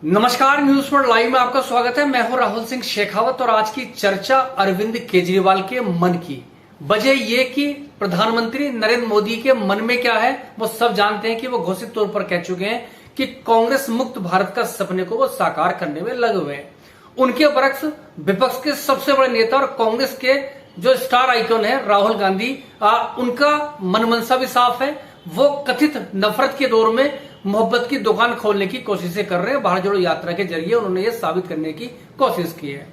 नमस्कार, news for live में आपका स्वागत है। मैं हूं राहुल सिंह शेखावत और आज की चर्चा अरविंद केजरीवाल के मन की। वजह यह कि प्रधानमंत्री नरेंद्र मोदी के मन में क्या है वो सब जानते हैं कि वो घोषित तौर पर कह चुके हैं कि कांग्रेस मुक्त भारत का सपने को वो साकार करने में लगे हुए हैं। उनके बरक्स विपक्ष के सबसे बड़े नेता और कांग्रेस के जो स्टार आइकॉन है राहुल गांधी, उनका मन मनसा भी साफ है। वो कथित नफरत के दौर में मोहब्बत की दुकान खोलने की कोशिशें कर रहे हैं। भारत जोड़ो यात्रा के जरिए उन्होंने ये साबित करने की कोशिश की है।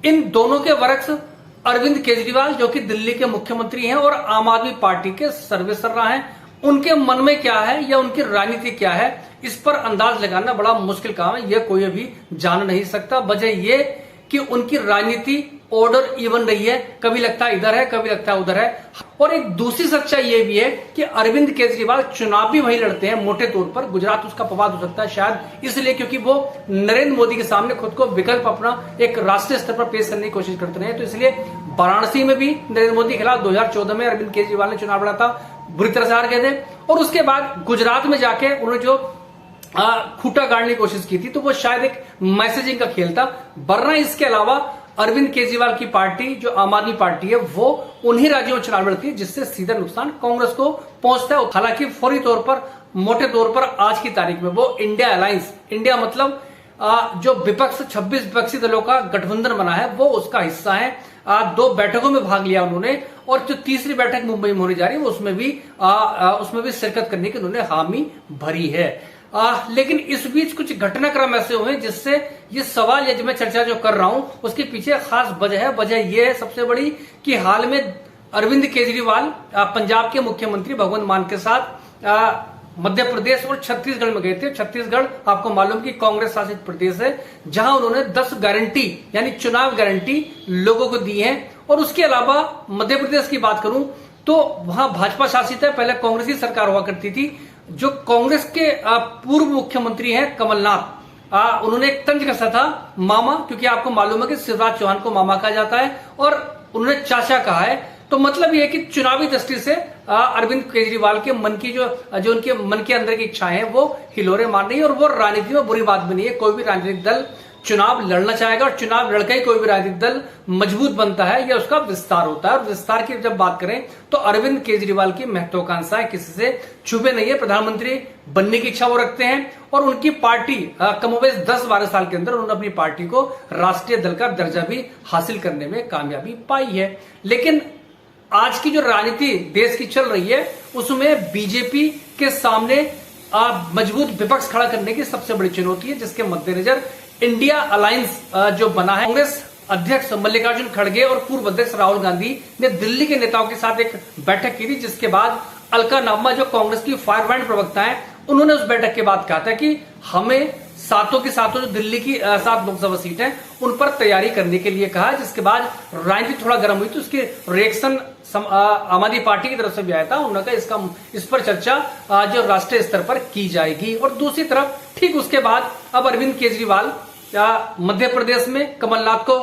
इन दोनों के वरक्स अरविंद केजरीवाल जो कि दिल्ली के मुख्यमंत्री हैं और आम आदमी पार्टी के सर्वेसर्रा हैं, उनके मन में क्या है या उनकी राजनीति क्या है, इस पर अंदाज लगाना बड़ा मुश्किल काम है। यह कोई भी जान नहीं सकता। वजह यह कि उनकी राजनीति ऑर्डर इवन रही है, कभी लगता है इधर है, कभी लगता है उधर है। और एक दूसरी सच्चाई यह भी है कि अरविंद केजरीवाल चुनाव भी वही लड़ते हैं मोटे तौर पर। गुजरात उसका पवाद हो सकता है शायद इसलिए क्योंकि वो नरेंद्र मोदी के सामने खुद को विकल्प अपना एक राष्ट्रीय स्तर पर पेश करने की कोशिश करते रहे। तो इसलिए वाराणसी में भी नरेंद्र मोदी के खिलाफ 2014 में अरविंद केजरीवाल ने चुनाव लड़ा था, बुरी तरह से हार गए थे। और उसके बाद गुजरात में जाके उन्होंने जो खूंटा गाड़ने की कोशिश की थी तो वो शायद एक मैसेजिंग का खेल था। वरना इसके अलावा अरविंद केजरीवाल की पार्टी जो आम आदमी पार्टी है वो उन्हीं राज्यों में चुनाव लड़ती है जिससे सीधा नुकसान कांग्रेस को पहुंचता है। हालांकि फौरी तौर पर, मोटे तौर पर आज की तारीख में वो इंडिया अलायंस, इंडिया मतलब जो विपक्ष 26 विपक्षी दलों का गठबंधन बना है वो उसका हिस्सा है। 2 बैठकों में भाग लिया उन्होंने और जो तीसरी बैठक मुंबई में होने जा रही है उसमें भी शिरकत करने की उन्होंने हामी भरी है। लेकिन इस बीच कुछ घटनाक्रम ऐसे हुए जिससे ये सवाल या जो मैं चर्चा जो कर रहा हूं उसके पीछे खास वजह है। वजह यह है सबसे बड़ी कि हाल में अरविंद केजरीवाल पंजाब के मुख्यमंत्री भगवंत मान के साथ मध्य प्रदेश और छत्तीसगढ़ में गए थे। छत्तीसगढ़ आपको मालूम कि कांग्रेस शासित प्रदेश है, जहां उन्होंने 10 गारंटी यानी चुनाव गारंटी लोगों को दी है। और उसके अलावा मध्य प्रदेश की बात करूं तो वहां भाजपा शासित है, पहले कांग्रेस की सरकार हुआ करती थी। जो कांग्रेस के पूर्व मुख्यमंत्री हैं कमलनाथ, उन्होंने एक तंज कसा था मामा, क्योंकि आपको मालूम है कि शिवराज चौहान को मामा कहा जाता है और उन्होंने चाचा कहा है। तो मतलब यह है कि चुनावी दृष्टि से अरविंद केजरीवाल के मन की जो उनके मन के अंदर की इच्छाएं हैं वो हिलोरे मार रही है। और वो राजनीति में बुरी बात भी नहीं है। कोई भी राजनीतिक दल चुनाव लड़ना चाहेगा और चुनाव लड़कर ही कोई भी राजनीतिक दल मजबूत बनता है या उसका विस्तार होता है। और विस्तार की जब बात करें तो अरविंद केजरीवाल की महत्वाकांक्षाएं किसी से छुपे नहीं है। प्रधानमंत्री बनने की इच्छा वो रखते हैं और उनकी पार्टी कमोबेश 10-12 साल के अंदर उन्होंने अपनी पार्टी को राष्ट्रीय दल का दर्जा भी हासिल करने में कामयाबी पाई है। लेकिन आज की जो राजनीति देश की चल रही है उसमें बीजेपी के सामने मजबूत विपक्ष खड़ा करने की सबसे बड़ी चुनौती है, जिसके मद्देनजर इंडिया अलायंस जो बना है। कांग्रेस अध्यक्ष मल्लिकार्जुन खड़गे और पूर्व अध्यक्ष राहुल गांधी ने दिल्ली के नेताओं के साथ एक बैठक की थी, जिसके बाद अलका नागमा जो कांग्रेस की फायरब्रांड प्रवक्ता है उन्होंने उस बैठक के बाद कहा था कि हमें सातों की सातों जो दिल्ली की 7 लोकसभा सीट है उन पर तैयारी करने के लिए कहा। जिसके बाद राजनीति थोड़ा गर्म हुई तो उसके रिएक्शन आम आदमी पार्टी की तरफ से भी आया था। उन्होंने कहा इस पर चर्चा जो राष्ट्रीय स्तर पर की जाएगी। और दूसरी तरफ ठीक उसके बाद अब अरविंद केजरीवाल मध्य प्रदेश में कमलनाथ को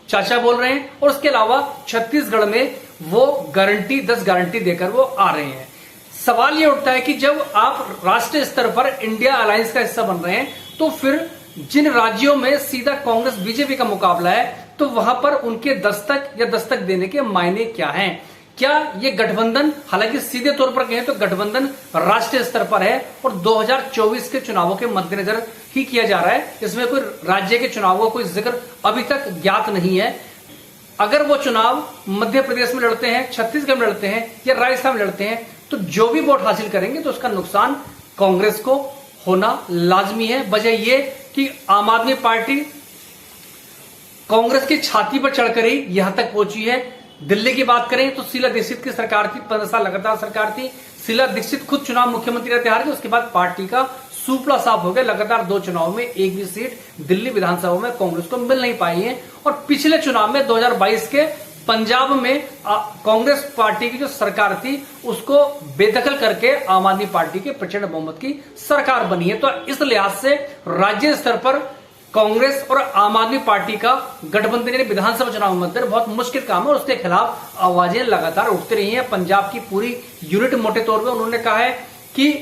चाचा बोल रहे हैं और उसके अलावा छत्तीसगढ़ में वो 10 गारंटी देकर वो आ रहे हैं। सवाल ये उठता है कि जब आप राष्ट्रीय स्तर पर इंडिया अलायंस का हिस्सा बन रहे हैं तो फिर जिन राज्यों में सीधा कांग्रेस बीजेपी का मुकाबला है तो वहां पर उनके दस्तक देने के मायने क्या हैं? क्या ये गठबंधन, हालांकि सीधे तौर पर कहें तो गठबंधन राष्ट्रीय स्तर पर है और 2024 के चुनावों के मद्देनजर ही किया जा रहा है। इसमें कोई राज्य के चुनावों का कोई जिक्र अभी तक ज्ञात नहीं है। अगर वो चुनाव मध्य प्रदेश में लड़ते हैं, छत्तीसगढ़ में लड़ते हैं या राजस्थान में लड़ते हैं तो जो भी वोट हासिल करेंगे तो उसका नुकसान कांग्रेस को होना लाजमी है। वजह यह कि आम आदमी पार्टी कांग्रेस की छाती पर चढ़कर ही यहां तक पहुंची है। दिल्ली की बात करें तो शीला दीक्षित की सरकार थी, 15 साल लगातार सरकार थी। शीला दीक्षित खुद चुनाव मुख्यमंत्री रहते हार गए, उसके बाद पार्टी का सुपड़ा साफ हो गया। लगातार 2 चुनाव में एक भी सीट दिल्ली विधानसभा में कांग्रेस को मिल नहीं पाई है। और पिछले चुनाव में 2022 के पंजाब में कांग्रेस पार्टी की जो सरकार थी उसको बेदखल करके आम आदमी पार्टी के प्रचंड बहुमत की सरकार बनी है। तो इस लिहाज से राज्य स्तर पर कांग्रेस और आम आदमी पार्टी का गठबंधन विधानसभा चुनाव में बहुत मुश्किल काम है और उसके खिलाफ आवाजें लगातार उठती रही हैं। पंजाब की पूरी यूनिट मोटे तौर पर उन्होंने कहा है कि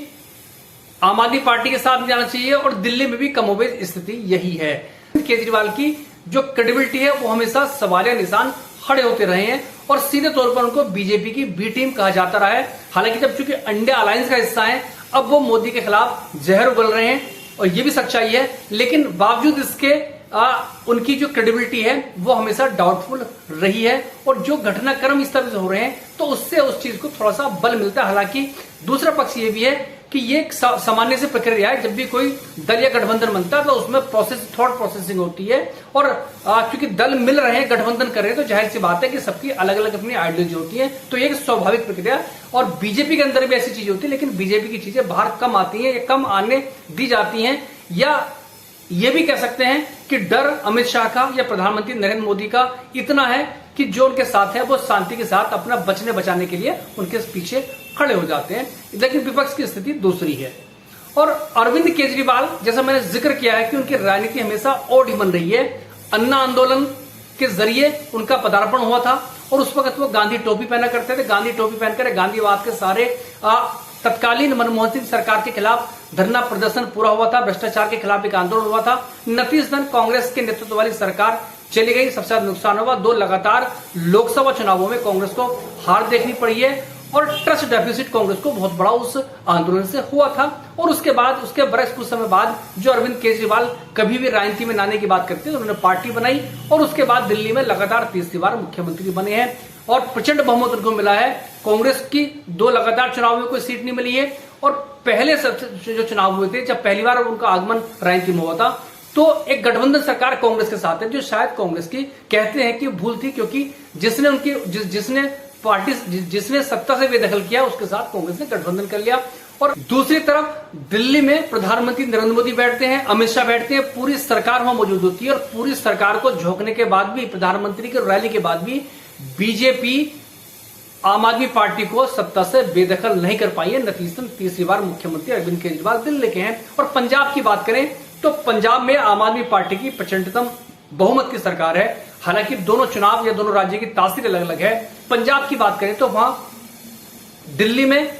आम आदमी पार्टी के साथ जाना चाहिए और दिल्ली में भी कमोबेश स्थिति यही है। केजरीवाल की जो क्रेडिबिलिटी है वो हमेशा सवालिया निशान खड़े होते रहे हैं और सीधे तौर पर उनको बीजेपी की बी टीम कहा जाता रहा है। हालांकि जब चूंकि इंडिया अलायंस का हिस्सा है, अब वो मोदी के खिलाफ जहर उगल रहे हैं और ये भी सच्चाई है, लेकिन बावजूद इसके उनकी जो क्रेडिबिलिटी है वो हमेशा डाउटफुल रही है और जो घटनाक्रम इस तरह से हो रहे हैं तो उससे उस चीज को थोड़ा सा बल मिलता है। हालांकि दूसरा पक्ष ये भी है कि ये एक सामान्य से प्रक्रिया है, जब भी कोई दल या गठबंधन बनता है तो उसमें थॉट प्रोसेसिंग होती है और क्योंकि दल मिल रहे हैं, गठबंधन कर रहे हैं, तो जाहिर सी बात है कि सबकी अलग अलग अपनी आइडियोलॉजी होती है, तो ये एक स्वाभाविक प्रक्रिया। और बीजेपी के अंदर भी ऐसी चीजें होती है, लेकिन बीजेपी की चीजें बाहर कम आती हैं या कम आने दी जाती हैं, या ये भी कह सकते हैं कि डर अमित शाह का या प्रधानमंत्री नरेंद्र मोदी का इतना है कि जो उनके साथ है वो शांति के साथ अपना बचने बचाने के लिए उनके पीछे खड़े हो जाते हैं। लेकिन विपक्ष की स्थिति दूसरी है। और अरविंद केजरीवाल, जैसा मैंने जिक्र किया है कि उनकी राजनीति हमेशा ओड ही बन रही है। अन्ना आंदोलन के जरिए उनका पदार्पण हुआ था और उस वक्त वो गांधी टोपी पहना करते थे। गांधी टोपी पहनकर गांधीवाद के सारे तत्कालीन मनमोहन सिंह सरकार के खिलाफ धरना प्रदर्शन पूरा हुआ था, भ्रष्टाचार के खिलाफ एक आंदोलन हुआ था। नतीजतन कांग्रेस के नेतृत्व वाली सरकार चली गई, सबसे ज्यादा नुकसान हुआ। 2 लगातार लोकसभा चुनावों में कांग्रेस को हार देखनी पड़ी है और ट्रस्ट डेफिसिट कांग्रेस को बहुत बड़ा उस आंदोलन से हुआ था। और उसके बाद उसके बरस कुछ समय बाद जो अरविंद केजरीवाल कभी भी राजनीति में आने की बात करते हैं, उन्होंने पार्टी बनाई और उसके बाद दिल्ली में लगातार तीसरी बार मुख्यमंत्री बने हैं और प्रचंड बहुमत उनको मिला है। कांग्रेस की 2 लगातार चुनाव में कोई सीट नहीं मिली है और पहले जो चुनाव हुए थे, जब पहली बार उनका आगमन राजनीति में हुआ था, तो एक गठबंधन सरकार कांग्रेस के साथ है, जो शायद कांग्रेस की कहते हैं कि भूल थी, क्योंकि जिसने सत्ता से बेदखल किया उसके साथ कांग्रेस ने गठबंधन कर लिया। और दूसरी तरफ दिल्ली में प्रधानमंत्री नरेंद्र मोदी बैठते हैं, अमित शाह बैठते हैं, पूरी सरकार वहां मौजूद होती है और पूरी सरकार को झोंकने के बाद भी, प्रधानमंत्री की रैली के बाद भी बीजेपी आम आदमी पार्टी को सत्ता से बेदखल नहीं कर पाई है। नतीजतन तीसरी बार मुख्यमंत्री अरविंद केजरीवाल दिल्ली के हैं। और पंजाब की बात करें तो पंजाब में आम आदमी पार्टी की प्रचंडतम बहुमत की सरकार है। हालांकि दोनों चुनाव या दोनों राज्य की तासीर अलग अलग है। पंजाब की बात करें तो वहां दिल्ली में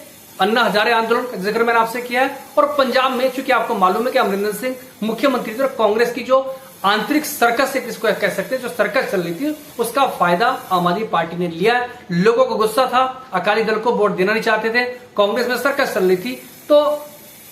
अन्ना हजारे आंदोलन का जिक्र मैंने आपसे किया है और पंजाब में चूंकि आपको मालूम है कि अमरिंदर सिंह मुख्यमंत्री थे और कांग्रेस की जो आंतरिक सर्कस से किसको कह सकते हैं, जो सर्कस चल रही थी, उसका फायदा आम आदमी पार्टी ने लिया। लोगों को गुस्सा था, अकाली दल को वोट देना नहीं चाहते थे, कांग्रेस में सर्कस चल रही थी, तो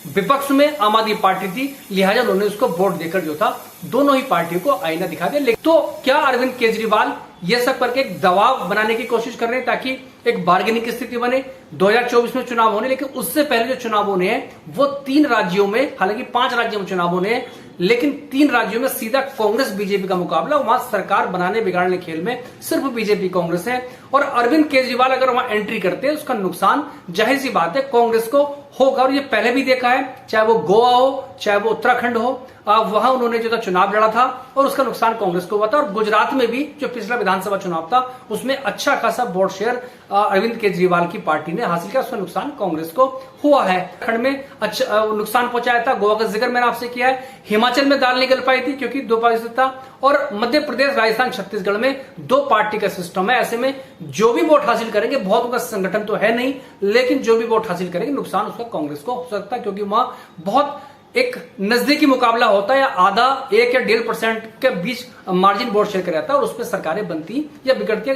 विपक्ष में आम आदमी पार्टी थी, लिहाजा उन्होंने उसको वोट देकर जो था दोनों ही पार्टियों को आईना दिखा दिया। तो क्या अरविंद केजरीवाल ये सब करके एक दबाव बनाने की कोशिश कर रहे हैं ताकि एक बार्गेनिंग की स्थिति बने? 2024 में चुनाव होने, लेकिन उससे पहले जो चुनाव होने हैं वो 3 राज्यों में, हालांकि 5 राज्यों में चुनाव होने हैं, लेकिन 3 राज्यों में सीधा कांग्रेस बीजेपी का मुकाबला। वहां सरकार बनाने बिगाड़ने खेल में सिर्फ बीजेपी कांग्रेस है और अरविंद केजरीवाल अगर वहां एंट्री करते हैं उसका नुकसान जाहिर सी बात है कांग्रेस को होगा। और ये पहले भी देखा है, चाहे वो गोवा हो, चाहे वो उत्तराखंड हो, वहां उन्होंने जो था चुनाव लड़ा था और उसका नुकसान कांग्रेस को हुआ था। और गुजरात में भी जो पिछला विधानसभा चुनाव था उसमें अच्छा खासा वोट शेयर अरविंद केजरीवाल की पार्टी ने हासिल किया, उसका नुकसान कांग्रेस को हुआ है। खंड में अच्छा नुकसान पहुंचाया था, गोवा का जिक्र मैंने आपसे किया है। हिमाचल में दाल निकल पाई थी क्योंकि 2% था और मध्य प्रदेश, राजस्थान, छत्तीसगढ़ में 2 पार्टी का सिस्टम है। ऐसे में जो भी वोट हासिल करेंगे, बहुत उनका संगठन तो है नहीं, लेकिन जो भी वोट हासिल करेंगे नुकसान उसका कांग्रेस को हो सकता है, क्योंकि वहां बहुत एक नजदीकी मुकाबला होता है या आधा 1 या 1.5% के बीच मार्जिन वोट शेयर कर जाता है और उसमें सरकारें बनती या बिगड़ती।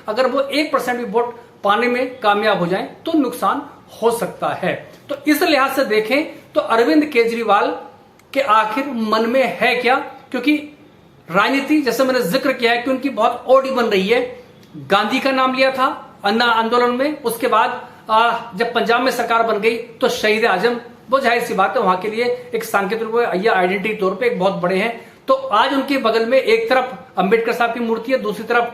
अगर वो 1% भी वोट पाने में कामयाब हो जाए तो नुकसान हो सकता है। तो इस लिहाज से देखें तो अरविंद केजरीवाल के आखिर मन में है क्या? क्योंकि राजनीति, जैसे मैंने जिक्र किया है कि उनकी बहुत ओडी बन रही है। गांधी का नाम लिया था अन्ना आंदोलन में, उसके बाद जब पंजाब में सरकार बन गई तो शहीद आजम, वो जाहिर सी बात है वहां के लिए एक सांकेतिक रूप में या आइडेंटिटी तौर पे एक बहुत बड़े हैं। तो आज उनके बगल में एक तरफ अंबेडकर साहब की मूर्ति है, दूसरी तरफ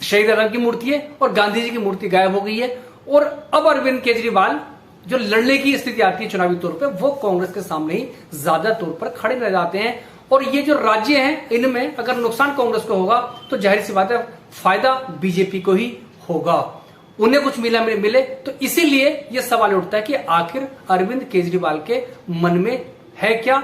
शहीद आजम की मूर्ति है और गांधी जी की मूर्ति गायब हो गई है। और अब अरविंद केजरीवाल जो लड़ने की स्थिति आती है चुनावी तौर पे, वो कांग्रेस के सामने ही ज्यादा तौर पर खड़े रह जाते हैं। और ये जो राज्य हैं इनमें अगर नुकसान कांग्रेस को होगा तो जाहिर सी बात है फायदा बीजेपी को ही होगा, उन्हें कुछ मिले। तो इसीलिए यह सवाल उठता है कि आखिर अरविंद केजरीवाल के मन में है क्या